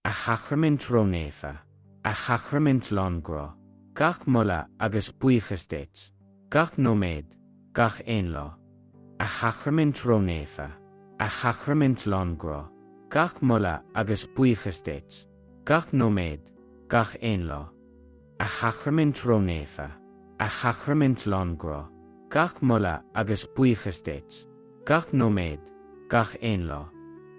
a chachrament ronéfa, a chachrament longro, gach mulla agus buíochas deit, gach nóméid, gach éonlá, a chachrament ronéfa, a chachrament longro, gach mulla agus buíochas deit, gach nóméid, gach éonlá, a chachrament ronéfa, a chachrament longro, gach mulla agus buíochas deit, gach nóméid, gach éonlá.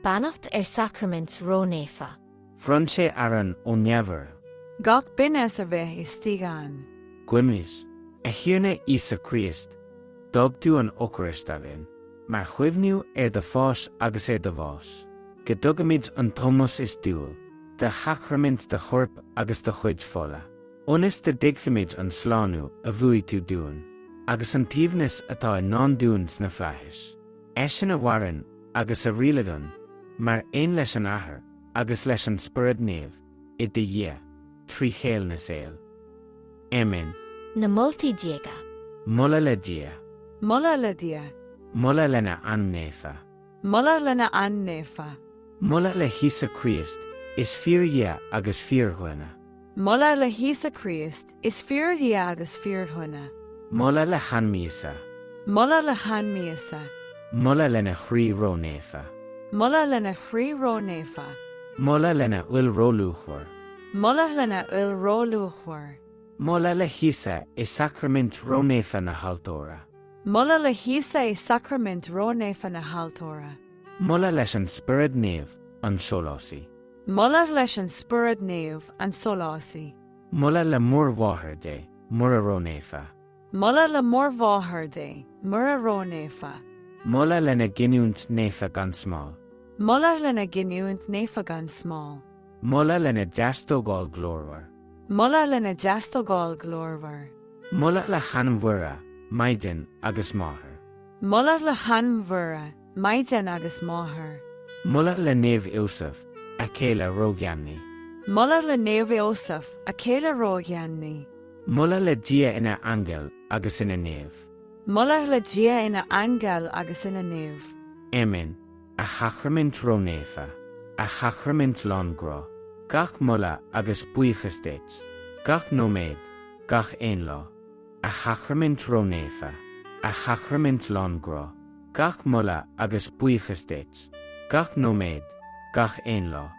Bannacht sacrament rónéfa. Fronse aran ó neamhar. Gach bines a bheith is stígán. Gwimnis, a hiarna Isa Christ, dogtú an Eucharist agin, mar chuimhniú de fás agus de bhás. Gedogamid an Thomas is dúil, de chachrament de chorp agus de chuid fola. Onis de digfimid an slánú a bhuaí tú dúin, agus an tíomhnas atá in non-dúins na fleithis. Esin a warin agus a rilagan, mar ein leis an ahar, agus leis an spirid néamh, I de dhé, trí chéal na saoil. Amen. Na multi diega. Mulla le dia. Mulla le dia. Mulla lena annéfa. Mulla lena annéfa. Mulla le Hísa Christ, is fear dhé agus fear huina. Mulla le Hísa Christ, is fear dhé agus fear huina. Mulla le hanmísa. Mulla le hanmísa. Mulla lena chrí rónéfa. Mulla lena chrí rónéfa. Mulla lena uil rólúchor. Mulla lena uil rólúchor. Mulla le Hísa is sacrament rónéfa na haltóra. Mulla le Hísa is sacrament rónéfa na haltóra. Mulla leis an spirid néamh an solásaí. Mulla leis an spirid néamh an solásaí. Mulla le mór mháthair dé, mór a rónéfa. Mulla le mór mháthair dé, mór a rónéfa. Mulla lena giniúnt néfa gan smál. Mulla lena giniúnt néfa gan smál. Mulla lena deastógáil glórhar. Mulla lena deastógáil glórhar. Mulla le chanmhuire, maidin agus máthair. Mulla le chanmhuire, maidin agus máthair. Mulla le néamh Iosaf, a céile rógheannaí. Mulla le néamh Iosaf, a céile rógheannaí. Mulla le dia ina angel agus ina néamh. Mulla le dia ina angel agus ina néamh. Amen. A chachrament rónéfa, a chachrament longro, gach mulla agus buíochas deit, gach nóméid, gach éonlá, a chachrament rónéfa, a chachrament longro, gach mulla agus buíochas deit, gach nóméid, gach éonlá,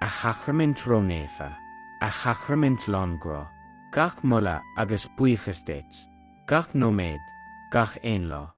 a chachrament rónéfa, a chachrament longro, gach mulla agus buíochas deit, gach nóméid, gach éonlá.